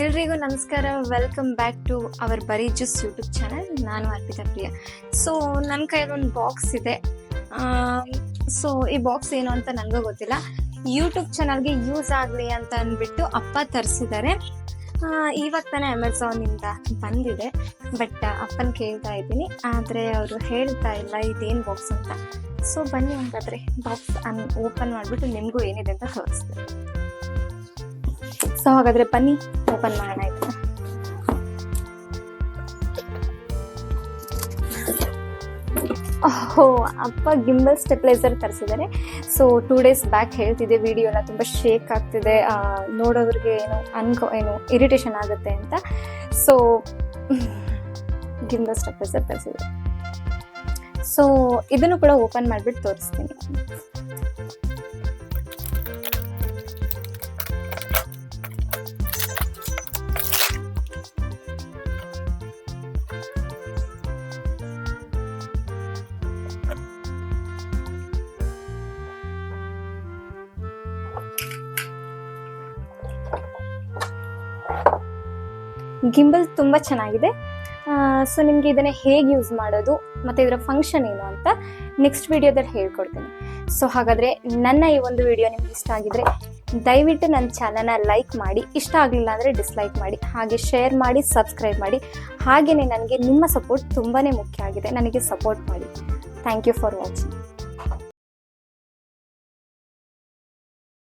ಎಲ್ರಿಗೂ ನಮಸ್ಕಾರ. Welcome back to our ಬರೀ ಜ್ಯೂಸ್ ಯೂಟ್ಯೂಬ್ ಚಾನಲ್. ನಾನು ಅರ್ಪಿತಾ ಪ್ರಿಯ. ಸೊ ನನ್ನ ಕೈಯಲ್ಲಿ ಬಾಕ್ಸ್ ಇದೆ. ಸೊ ಈ ಬಾಕ್ಸ್ ಏನು ಅಂತ ನನಗೂ ಗೊತ್ತಿಲ್ಲ. ಯೂಟ್ಯೂಬ್ ಚಾನಲ್ಗೆ ಯೂಸ್ ಆಗಲಿ ಅಂತ ಅಂದ್ಬಿಟ್ಟು ಅಪ್ಪ ತರಿಸಿದ್ದಾರೆ. ಇವಾಗ ತಾನೇ ಅಮೆಝಾನಿಂದ ಬಂದಿದೆ. ಬಟ್ ಅಪ್ಪನ ಕೇಳ್ತಾ ಇದ್ದೀನಿ, ಆದರೆ ಅವರು ಹೇಳ್ತಾ ಇಲ್ಲ ಇದೇನು ಬಾಕ್ಸ್ ಅಂತ. ಸೊ ಬನ್ನಿ ಹಾಗಾದರೆ ಬಾಕ್ಸ್ ಓಪನ್ ಮಾಡಿಬಿಟ್ಟು ನಿಮಗೂ ಏನಿದೆ ಅಂತ ತೋರಿಸ್ತೀನಿ. ಸೊ ಹಾಗಾದರೆ ಬನ್ನಿ ಓಪನ್ ಮಾಡೋಣ. ಆಯ್ತು, ಅಪ್ಪ ಗಿಂಬಲ್ ಸ್ಟೆಪ್ಲೈಸರ್ ತರಿಸಿದ್ದಾರೆ. ಸೊ 2 days ಬ್ಯಾಕ್ ಹೇಳ್ತಿದ್ದೆ, ವಿಡಿಯೋ ಎಲ್ಲ ತುಂಬ ಶೇಕ್ ಆಗ್ತಿದೆ, ನೋಡೋದ್ರಿಗೆ ಏನು ಇರಿಟೇಷನ್ ಆಗುತ್ತೆ ಅಂತ. ಸೊ ಗಿಂಬಲ್ ಸ್ಟೆಪ್ಲೈಸರ್ ತರಿಸಿದ್ದಾರೆ. ಸೊ ಇದನ್ನು ಕೂಡ ಓಪನ್ ಮಾಡಿಬಿಟ್ಟು ತೋರಿಸ್ತೀನಿ. ಗಿಂಬಲ್ ತುಂಬ ಚೆನ್ನಾಗಿದೆ. ಸೊ ನಿಮಗೆ ಇದನ್ನು ಹೇಗೆ ಯೂಸ್ ಮಾಡೋದು ಮತ್ತು ಇದರ ಫಂಕ್ಷನ್ ಏನು ಅಂತ ನೆಕ್ಸ್ಟ್ ವಿಡಿಯೋದಲ್ಲಿ ಹೇಳ್ಕೊಡ್ತೀನಿ. ಸೊ ಹಾಗಾದರೆ ನನ್ನ ಈ ಒಂದು ವಿಡಿಯೋ ನಿಮ್ಗೆ ಇಷ್ಟ ಆಗಿದ್ರೆ ದಯವಿಟ್ಟು ನನ್ನ ಚಾನಲ್ನ ಲೈಕ್ ಮಾಡಿ, ಇಷ್ಟ ಆಗಲಿಲ್ಲ ಅಂದರೆ ಡಿಸ್ಲೈಕ್ ಮಾಡಿ, ಹಾಗೆ ಶೇರ್ ಮಾಡಿ, ಸಬ್ಸ್ಕ್ರೈಬ್ ಮಾಡಿ. ಹಾಗೆಯೇ ನನಗೆ ನಿಮ್ಮ ಸಪೋರ್ಟ್ ತುಂಬಾ ಮುಖ್ಯ ಆಗಿದೆ, ನನಗೆ ಸಪೋರ್ಟ್ ಮಾಡಿ. Thank you for watching.